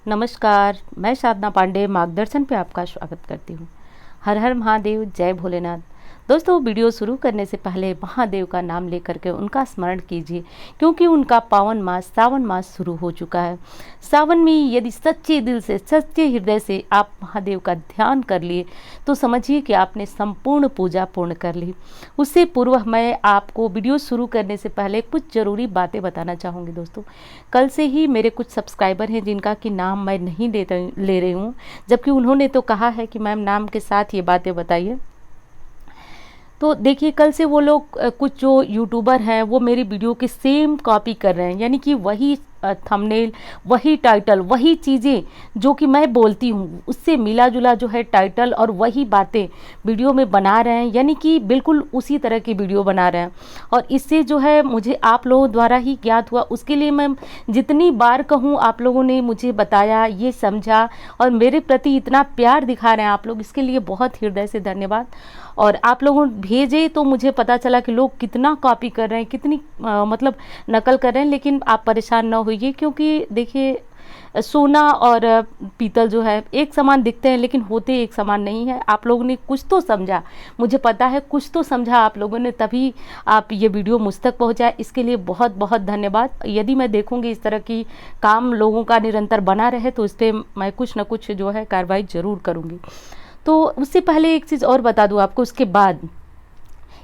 नमस्कार, मैं साधना पांडे मार्गदर्शन पे आपका स्वागत करती हूँ। हर हर महादेव, जय भोलेनाथ। दोस्तों, वीडियो शुरू करने से पहले महादेव का नाम लेकर के उनका स्मरण कीजिए, क्योंकि उनका पावन मास सावन मास शुरू हो चुका है। सावन में यदि सच्चे दिल से, सच्चे हृदय से आप महादेव का ध्यान कर लिए तो समझिए कि आपने संपूर्ण पूजा पूर्ण कर ली। उससे पूर्व मैं आपको वीडियो शुरू करने से पहले कुछ ज़रूरी बातें बताना चाहूँगी। दोस्तों, कल से ही मेरे कुछ सब्सक्राइबर हैं जिनका कि नाम मैं नहीं ले रही हूँ, जबकि उन्होंने तो कहा है कि मैम नाम के साथ ये बातें बताइए। तो देखिए, कल से वो लोग कुछ जो यूट्यूबर हैं वो मेरी वीडियो की सेम कॉपी कर रहे हैं, यानी कि वही थंबनेल, वही टाइटल, वही चीज़ें जो कि मैं बोलती हूँ उससे मिला जुला जो है टाइटल और वही बातें वीडियो में बना रहे हैं, यानी कि बिल्कुल उसी तरह की वीडियो बना रहे हैं। और इससे जो है मुझे आप लोगों द्वारा ही ज्ञात हुआ, उसके लिए मैं जितनी बार कहूँ आप लोगों ने मुझे बताया, ये समझा और मेरे प्रति इतना प्यार दिखा रहे हैं आप लोग, इसके लिए बहुत हृदय से धन्यवाद। और आप लोगों भेजे तो मुझे पता चला कि लोग कितना कॉपी कर रहे हैं, कितनी मतलब नकल कर रहे हैं, लेकिन आप परेशान न होइए, क्योंकि देखिए सोना और पीतल जो है एक समान दिखते हैं लेकिन होते एक समान नहीं है। आप लोगों ने कुछ तो समझा, मुझे पता है कुछ तो समझा आप लोगों ने, तभी आप ये वीडियो मुझ तक पहुंचा। इसके लिए बहुत बहुत धन्यवाद। यदि मैं देखूंगी इस तरह की काम लोगों का निरंतर बना रहे तो इस पर मैं कुछ ना कुछ जो है कार्रवाई ज़रूर करूँगी। तो उससे पहले एक चीज़ और बता दूँ आपको, उसके बाद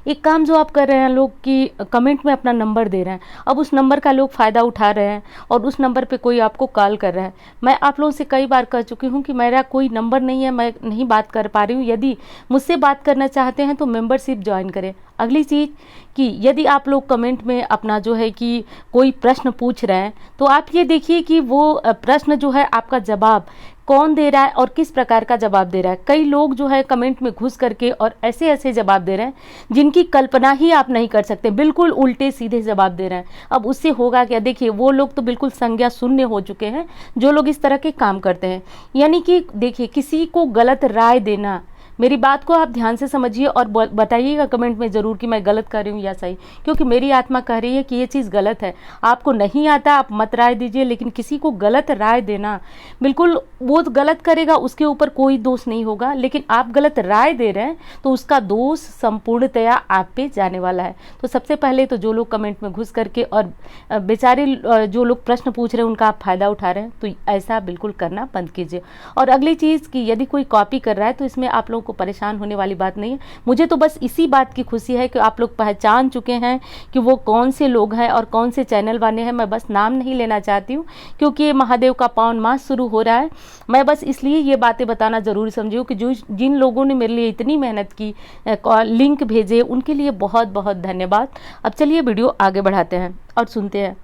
एक काम जो आप कर रहे हैं लोग कि कमेंट में अपना नंबर दे रहे हैं, अब उस नंबर का लोग फ़ायदा उठा रहे हैं और उस नंबर पे कोई आपको कॉल कर रहा है। मैं आप लोगों से कई बार कह चुकी हूँ कि मेरा कोई नंबर नहीं है, मैं नहीं बात कर पा रही हूँ। यदि मुझसे बात करना चाहते हैं तो मेंबरशिप ज्वाइन करें। अगली चीज़ कि यदि आप लोग कमेंट में अपना जो है कि कोई प्रश्न पूछ रहे हैं तो आप ये देखिए कि वो प्रश्न जो है आपका जवाब कौन दे रहा है और किस प्रकार का जवाब दे रहा है। कई लोग जो है कमेंट में घुस करके और ऐसे ऐसे जवाब दे रहे हैं जिनकी कल्पना ही आप नहीं कर सकते, बिल्कुल उल्टे सीधे जवाब दे रहे हैं। अब उससे होगा क्या, देखिए वो लोग तो बिल्कुल संज्ञा शून्य हो चुके हैं जो लोग इस तरह के काम करते हैं। यानी कि देखिए, किसी को गलत राय देना, मेरी बात को आप ध्यान से समझिए और बताइएगा कमेंट में ज़रूर कि मैं गलत कर रही हूँ या सही, क्योंकि मेरी आत्मा कह रही है कि ये चीज़ गलत है। आपको नहीं आता आप मत राय दीजिए, लेकिन किसी को गलत राय देना, बिल्कुल वो गलत करेगा उसके ऊपर कोई दोष नहीं होगा, लेकिन आप गलत राय दे रहे हैं तो उसका दोष संपूर्णतया आप पे जाने वाला है। तो सबसे पहले तो जो लोग कमेंट में घुस करके और बेचारे जो लोग प्रश्न पूछ रहे हैं उनका आप फ़ायदा उठा रहे हैं, तो ऐसा बिल्कुल करना बंद कीजिए। और अगली चीज़ कि यदि कोई कॉपी कर रहा है तो इसमें आप लोग को परेशान होने वाली बात नहीं है। मुझे तो बस इसी बात की खुशी है कि आप लोग पहचान चुके हैं कि वो कौन से लोग हैं और कौन से चैनल वाले हैं। मैं बस नाम नहीं लेना चाहती हूँ, क्योंकि ये महादेव का पावन मास शुरू हो रहा है। मैं बस इसलिए ये बातें बताना ज़रूरी समझी हूँ कि जो जिन लोगों ने मेरे लिए इतनी मेहनत की, लिंक भेजे, उनके लिए बहुत बहुत धन्यवाद। अब चलिए वीडियो आगे बढ़ाते हैं और सुनते हैं।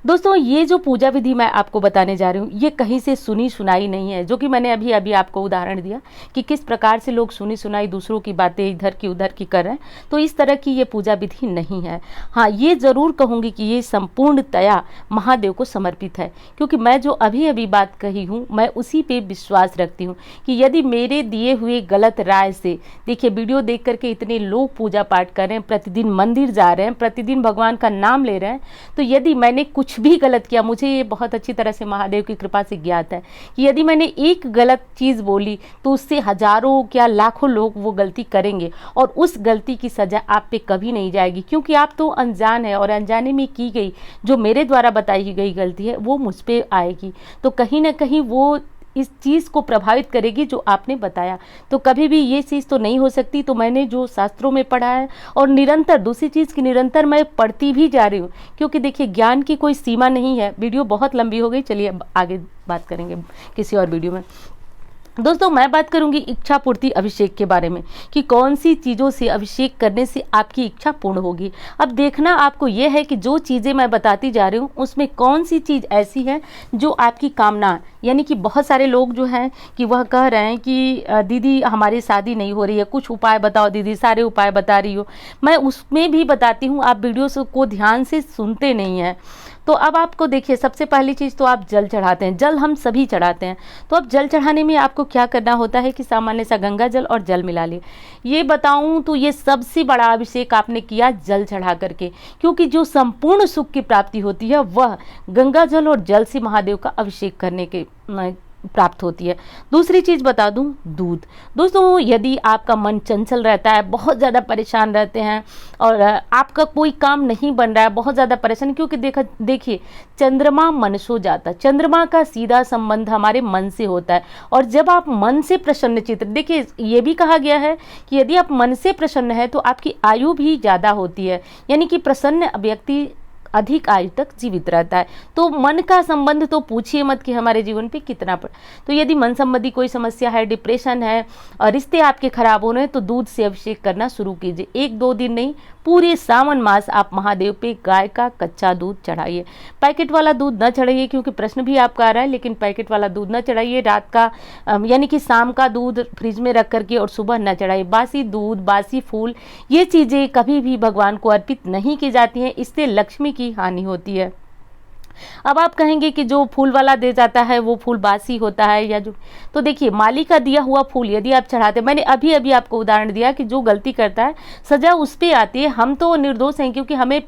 दोस्तों, ये जो पूजा विधि मैं आपको बताने जा रही हूँ ये कहीं से सुनी सुनाई नहीं है, जो कि मैंने अभी अभी आपको उदाहरण दिया कि किस प्रकार से लोग सुनी सुनाई दूसरों की बातें इधर की उधर की कर रहे हैं। तो इस तरह की ये पूजा विधि नहीं है। हाँ, ये ज़रूर कहूँगी कि ये संपूर्णतया महादेव को समर्पित है, क्योंकि मैं जो अभी अभी बात कही हूँ मैं उसी पर विश्वास रखती हूँ कि यदि मेरे दिए हुए गलत राय से, देखिए वीडियो देख करके इतने लोग पूजा पाठ कर रहे हैं, प्रतिदिन मंदिर जा रहे हैं, प्रतिदिन भगवान का नाम ले रहे हैं, तो यदि मैंने कुछ भी गलत किया, मुझे ये बहुत अच्छी तरह से महादेव की कृपा से ज्ञात है कि यदि मैंने एक गलत चीज़ बोली तो उससे हजारों क्या लाखों लोग वो गलती करेंगे और उस गलती की सजा आप पे कभी नहीं जाएगी, क्योंकि आप तो अनजान है और अनजाने में की गई जो मेरे द्वारा बताई गई गलती है वो मुझ पे आएगी। तो कहीं ना कहीं वो इस चीज़ को प्रभावित करेगी जो आपने बताया। तो कभी भी ये चीज़ तो नहीं हो सकती। तो मैंने जो शास्त्रों में पढ़ा है और निरंतर दूसरी चीज़ की निरंतर मैं पढ़ती भी जा रही हूँ, क्योंकि देखिए ज्ञान की कोई सीमा नहीं है। वीडियो बहुत लंबी हो गई, चलिए आगे बात करेंगे किसी और वीडियो में। दोस्तों, मैं बात करूंगी इच्छा पूर्ति अभिषेक के बारे में कि कौन सी चीज़ों से अभिषेक करने से आपकी इच्छा पूर्ण होगी। अब देखना आपको यह है कि जो चीज़ें मैं बताती जा रही हूँ उसमें कौन सी चीज़ ऐसी है जो आपकी कामना, यानी कि बहुत सारे लोग जो हैं कि वह कह रहे हैं कि दीदी हमारी शादी नहीं हो रही है, कुछ उपाय बताओ दीदी, सारे उपाय बता रही हो। मैं उसमें भी बताती हूँ, आप वीडियो को ध्यान से सुनते नहीं हैं। तो अब आपको देखिए, सबसे पहली चीज़ तो आप जल चढ़ाते हैं, जल हम सभी चढ़ाते हैं। तो अब जल चढ़ाने में आपको क्या करना होता है कि सामान्य सा गंगा जल और जल मिला लिए। ये बताऊं तो ये सबसे बड़ा अभिषेक आपने किया जल चढ़ा करके, क्योंकि जो संपूर्ण सुख की प्राप्ति होती है वह गंगा जल और जल से महादेव का अभिषेक करने के प्राप्त होती है। दूसरी चीज़ बता दूं, दूध। दोस्तों, यदि आपका मन चंचल रहता है, बहुत ज़्यादा परेशान रहते हैं और आपका कोई काम नहीं बन रहा है, बहुत ज़्यादा परेशान, क्योंकि देखिए चंद्रमा मन सो जाता है, चंद्रमा का सीधा संबंध हमारे मन से होता है। और जब आप मन से प्रसन्न चित्त, देखिए ये भी कहा गया है कि यदि आप मन से प्रसन्न है तो आपकी आयु भी ज़्यादा होती है, यानी कि प्रसन्न व्यक्ति अधिक आयु तक जीवित रहता है। तो मन का संबंध तो पूछिए मत कि हमारे जीवन पे कितना तो यदि मन संबंधी कोई समस्या है, डिप्रेशन है और रिश्ते आपके खराब हो रहे हैं, तो दूध से अभिषेक करना शुरू कीजिए। 1-2 दिन नहीं, पूरे सावन मास आप महादेव पे गाय का कच्चा दूध चढ़ाइए। पैकेट वाला दूध न चढ़ाइए, क्योंकि प्रश्न भी आपका आ रहा है, लेकिन पैकेट वाला दूध न चढ़ाइए। रात का यानी कि शाम का दूध फ्रिज में रख करके और सुबह न चढ़ाइए। बासी दूध, बासी फूल, ये चीज़ें कभी भी भगवान को अर्पित नहीं की जाती हैं, इससे लक्ष्मी की हानि होती है। अब आप कहेंगे कि जो फूल वाला दे जाता है वो फूल बासी होता है या जो, तो देखिए माली का दिया हुआ फूल यदि आप चढ़ाते, मैंने अभी अभी आपको उदाहरण दिया कि जो गलती करता है सजा उस पर आती है। हम तो निर्दोष हैं, क्योंकि हमें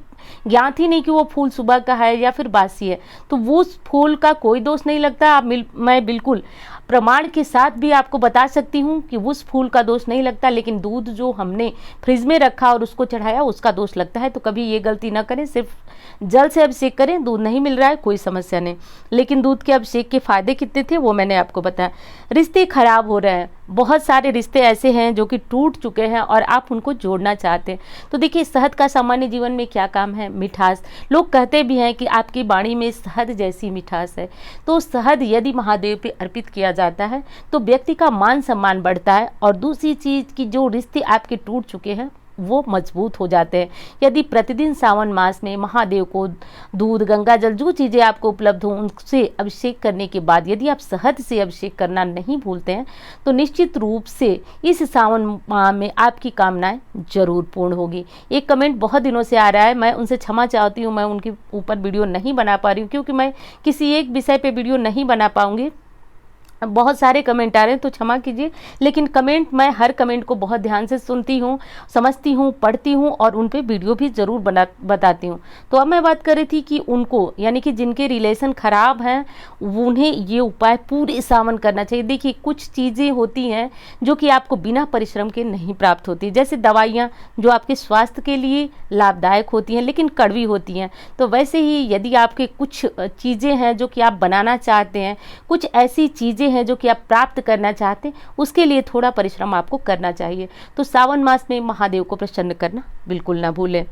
ज्ञात ही नहीं कि वो फूल सुबह का है या फिर बासी है, तो वो फूल का कोई दोष नहीं लगता। मैं बिल्कुल प्रमाण के साथ भी आपको बता सकती हूँ कि उस फूल का दोष नहीं लगता, लेकिन दूध जो हमने फ्रिज में रखा और उसको चढ़ाया उसका दोष लगता है। तो कभी ये गलती ना करें, सिर्फ जल से अभिषेक करें। दूध नहीं मिल रहा है कोई समस्या नहीं, लेकिन दूध के अभिषेक के फायदे कितने थे वो मैंने आपको बताया। रिश्ते खराब हो रहे हैं, बहुत सारे रिश्ते ऐसे हैं जो कि टूट चुके हैं और आप उनको जोड़ना चाहते हैं, तो देखिए शहद का सामान्य जीवन में क्या काम है, मिठास। लोग कहते भी हैं कि आपकी वाणी में शहद जैसी मिठास है। तो शहद यदि महादेव पे अर्पित किया जाता है तो व्यक्ति का मान सम्मान बढ़ता है, और दूसरी चीज़ की जो रिश्ते आपके टूट चुके हैं वो मजबूत हो जाते हैं। यदि प्रतिदिन सावन मास में महादेव को दूध, गंगा जल, जो चीज़ें आपको उपलब्ध हों उनसे अभिषेक करने के बाद यदि आप शहद से अभिषेक करना नहीं भूलते हैं, तो निश्चित रूप से इस सावन माह में आपकी कामनाएं जरूर पूर्ण होगी। एक कमेंट बहुत दिनों से आ रहा है, मैं उनसे क्षमा चाहती हूँ, मैं उनके ऊपर वीडियो नहीं बना पा रही हूँ, क्योंकि मैं किसी एक विषय पर वीडियो नहीं बना पाऊँगी। बहुत सारे कमेंट आ रहे हैं तो क्षमा कीजिए, लेकिन कमेंट, मैं हर कमेंट को बहुत ध्यान से सुनती हूँ, समझती हूँ, पढ़ती हूँ और उन पे वीडियो भी ज़रूर बताती हूँ। तो अब मैं बात कर रही थी कि उनको, यानी कि जिनके रिलेशन ख़राब हैं, उन्हें ये उपाय पूरे सावन करना चाहिए। देखिए कुछ चीज़ें होती हैं जो कि आपको बिना परिश्रम के नहीं प्राप्त होती, जैसे दवाइयाँ जो आपके स्वास्थ्य के लिए लाभदायक होती हैं लेकिन कड़वी होती हैं। तो वैसे ही यदि आपके कुछ चीज़ें हैं जो कि आप बनाना चाहते हैं, कुछ ऐसी चीज़ें हैं जो कि आप प्राप्त करना चाहते हैं, उसके लिए थोड़ा परिश्रम आपको करना चाहिए। तो सावन मास में महादेव को प्रसन्न करना बिल्कुल ना भूलें।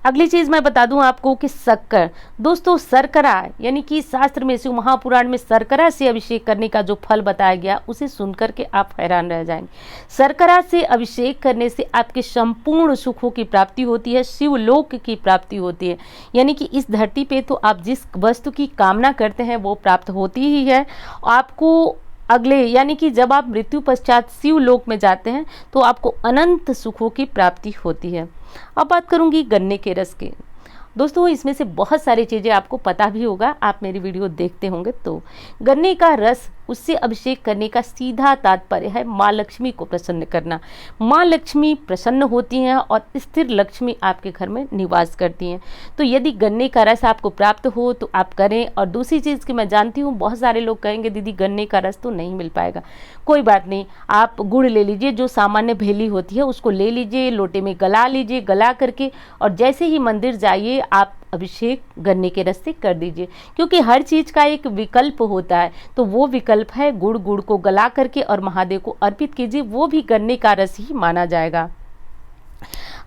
अगली चीज़ मैं बता दूं आपको कि शक्कर, दोस्तों शर्करा, यानी कि शास्त्र में शिव महापुराण में शर्करा से अभिषेक करने का जो फल बताया गया उसे सुनकर के आप हैरान रह जाएंगे। शर्करा से अभिषेक करने से आपके संपूर्ण सुखों की प्राप्ति होती है, शिवलोक की प्राप्ति होती है, यानी कि इस धरती पे तो आप जिस वस्तु की कामना करते हैं वो प्राप्त होती ही है। आपको अगले, यानी कि जब आप मृत्यु पश्चात शिवलोक में जाते हैं तो आपको अनंत सुखों की प्राप्ति होती है। अब बात करूंगी गन्ने के रस की। दोस्तों इसमें से बहुत सारी चीज़ें आपको पता भी होगा, आप मेरी वीडियो देखते होंगे। तो गन्ने का रस, उससे अभिषेक करने का सीधा तात्पर्य है माँ लक्ष्मी को प्रसन्न करना। माँ लक्ष्मी प्रसन्न होती हैं और स्थिर लक्ष्मी आपके घर में निवास करती हैं। तो यदि गन्ने का रस आपको प्राप्त हो तो आप करें। और दूसरी चीज़ कि मैं जानती हूँ बहुत सारे लोग कहेंगे दीदी गन्ने का रस तो नहीं मिल पाएगा, कोई बात नहीं, आप गुड़ ले लीजिए, जो सामान्य भेली होती है उसको ले लीजिए, लोटे में गला लीजिए, गला करके और जैसे ही मंदिर जाइए आप अभिषेक गन्ने के रस से कर दीजिए, क्योंकि हर चीज़ का एक विकल्प होता है। तो वो विकल्प है गुड़ को गला करके और महादेव को अर्पित कीजिए, वो भी गन्ने का रस ही माना जाएगा।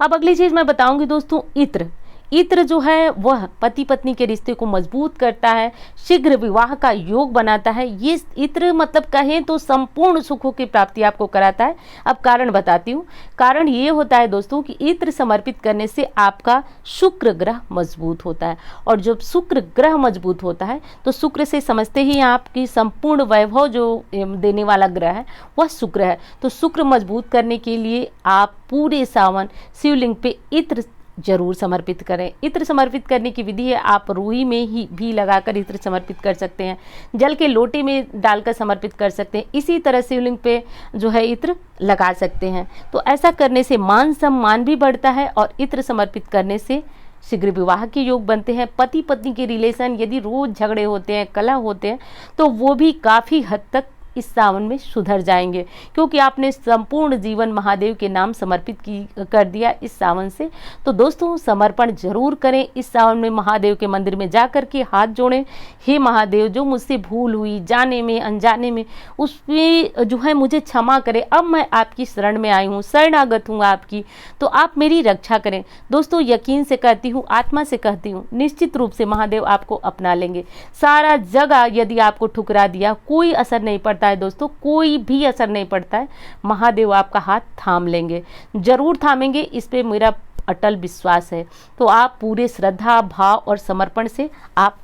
अब अगली चीज़ मैं बताऊंगी दोस्तों, इत्र। इत्र जो है वह पति पत्नी के रिश्ते को मजबूत करता है, शीघ्र विवाह का योग बनाता है। ये इत्र मतलब कहें तो संपूर्ण सुखों की प्राप्ति आपको कराता है। अब कारण बताती हूँ। कारण ये होता है दोस्तों कि इत्र समर्पित करने से आपका शुक्र ग्रह मजबूत होता है, और जब शुक्र ग्रह मजबूत होता है तो शुक्र से समझते ही आपकी संपूर्ण वैभव जो देने वाला ग्रह है वह शुक्र है। तो शुक्र मजबूत करने के लिए आप पूरे सावन शिवलिंग पे इत्र जरूर समर्पित करें। इत्र समर्पित करने की विधि है, आप रूई में ही भी लगाकर इत्र समर्पित कर सकते हैं, जल के लोटे में डालकर समर्पित कर सकते हैं, इसी तरह शिवलिंग पे जो है इत्र लगा सकते हैं। तो ऐसा करने से मान सम्मान भी बढ़ता है और इत्र समर्पित करने से शीघ्र विवाह के योग बनते हैं। पति पत्नी के रिलेशन यदि रोज झगड़े होते हैं, कलह होते हैं, तो वो भी काफ़ी हद तक इस सावन में सुधर जाएंगे, क्योंकि आपने संपूर्ण जीवन महादेव के नाम समर्पित कर दिया इस सावन से। तो दोस्तों समर्पण जरूर करें इस सावन में, महादेव के मंदिर में जा कर के हाथ जोड़ें, हे महादेव जो मुझसे भूल हुई जाने में अनजाने में, उसमें जो है मुझे क्षमा करें। अब मैं आपकी शरण में आई हूँ, शरणागत हूँ आपकी, तो आप मेरी रक्षा करें। दोस्तों यकीन से कहती हूँ, आत्मा से कहती हूँ, निश्चित रूप से महादेव आपको अपना लेंगे। सारा जगह यदि आपको ठुकरा दिया, कोई असर नहीं पड़ता है दोस्तों, कोई भी असर नहीं पड़ता है, महादेव आपका हाथ थाम लेंगे, जरूर थामेंगे, इस पे मेरा अटल विश्वास है। तो आप पूरे श्रद्धा भाव और समर्पण से आप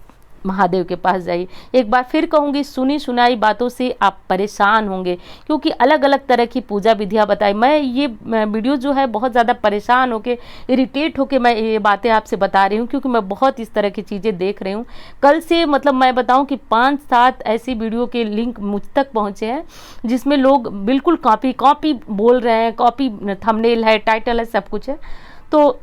महादेव के पास जाइए। एक बार फिर कहूँगी, सुनी सुनाई बातों से आप परेशान होंगे, क्योंकि अलग अलग तरह की पूजा विधियाँ बताई। मैं ये वीडियो जो है बहुत ज़्यादा परेशान होके, इरिटेट होके मैं ये बातें आपसे बता रही हूँ, क्योंकि मैं बहुत इस तरह की चीज़ें देख रही हूँ। कल से मतलब मैं बताऊँ कि 5-7 ऐसी वीडियो के लिंक मुझ तक पहुँचे हैं, जिसमें लोग बिल्कुल कॉपी बोल रहे हैं, कॉपी थंबनेल है, टाइटल है, सब कुछ है। तो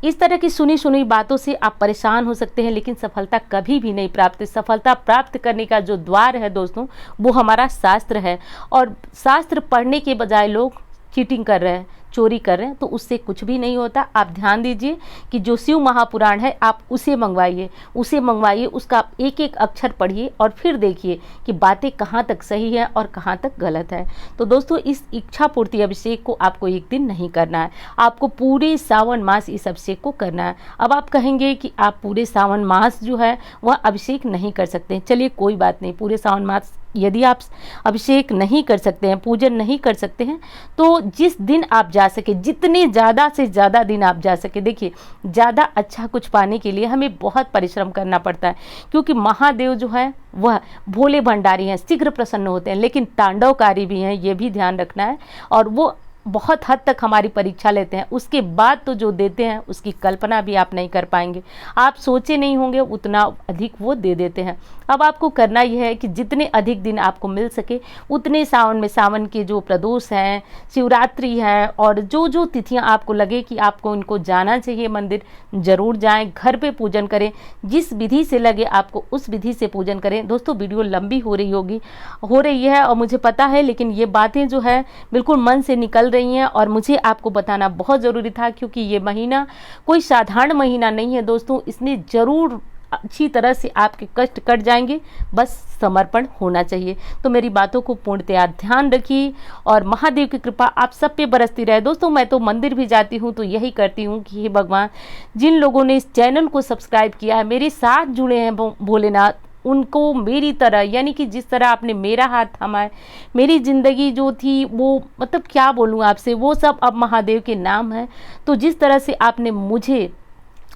इस तरह की सुनी सुनी बातों से आप परेशान हो सकते हैं, लेकिन सफलता कभी भी नहीं प्राप्त। सफलता प्राप्त करने का जो द्वार है दोस्तों, वो हमारा शास्त्र है, और शास्त्र पढ़ने के बजाय लोग चीटिंग कर रहे हैं, चोरी कर रहे हैं, तो उससे कुछ भी नहीं होता। आप ध्यान दीजिए कि जो शिव महापुराण है आप उसे मंगवाइए, उसका आप एक एक अक्षर पढ़िए और फिर देखिए कि बातें कहाँ तक सही है और कहाँ तक गलत है। तो दोस्तों इस इच्छा पूर्ति अभिषेक को आपको एक दिन नहीं करना है, आपको पूरे सावन मास इस अभिषेक को करना है। अब आप कहेंगे कि आप पूरे सावन मास जो है वह अभिषेक नहीं कर सकते हैं। चलिए कोई बात नहीं, पूरे सावन मास यदि आप अभिषेक नहीं कर सकते हैं, पूजन नहीं कर सकते हैं, तो जिस दिन आप जा सके, जितने ज़्यादा से ज़्यादा दिन आप जा सके। देखिए ज़्यादा अच्छा कुछ पाने के लिए हमें बहुत परिश्रम करना पड़ता है, क्योंकि महादेव जो है वह भोले भंडारी हैं, शीघ्र प्रसन्न होते हैं, लेकिन तांडवकारी भी हैं, ये भी ध्यान रखना है। और वो बहुत हद तक हमारी परीक्षा लेते हैं, उसके बाद तो जो देते हैं उसकी कल्पना भी आप नहीं कर पाएंगे। आप सोचे नहीं होंगे उतना अधिक वो दे देते हैं। अब आपको करना यह है कि जितने अधिक दिन आपको मिल सके उतने सावन में, सावन के जो प्रदोष हैं, शिवरात्रि है, और जो जो तिथियां आपको लगे कि आपको इनको जाना चाहिए मंदिर, जरूर जाएं। घर पे पूजन करें, जिस विधि से लगे आपको उस विधि से पूजन करें। दोस्तों वीडियो लंबी हो रही है और मुझे पता है, लेकिन ये बातें जो है बिल्कुल मन से निकल रही हैं और मुझे आपको बताना बहुत ज़रूरी था, क्योंकि ये महीना कोई साधारण महीना नहीं है दोस्तों। इसमें ज़रूर अच्छी तरह से आपके कष्ट कट जाएंगे, बस समर्पण होना चाहिए। तो मेरी बातों को पूर्णतया ध्यान रखिए और महादेव की कृपा आप सब पे बरसती रहे। दोस्तों मैं तो मंदिर भी जाती हूँ तो यही करती हूँ कि हे भगवान, जिन लोगों ने इस चैनल को सब्सक्राइब किया है, मेरे साथ जुड़े हैं भोलेनाथ, उनको मेरी तरह, यानी कि जिस तरह आपने मेरा हाथ थामा है, मेरी ज़िंदगी जो थी वो, मतलब क्या बोलूँ आपसे, वो सब अब महादेव के नाम है। तो जिस तरह से आपने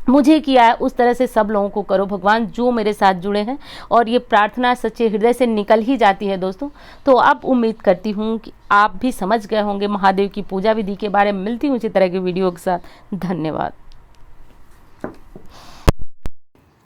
मुझे किया है उस तरह से सब लोगों को करो भगवान, जो मेरे साथ जुड़े हैं। और ये प्रार्थना सच्चे हृदय से निकल ही जाती है दोस्तों। तो अब उम्मीद करती हूँ कि आप भी समझ गए होंगे महादेव की पूजा विधि के बारे में। मिलती हूँ इसी तरह की वीडियो के साथ। धन्यवाद।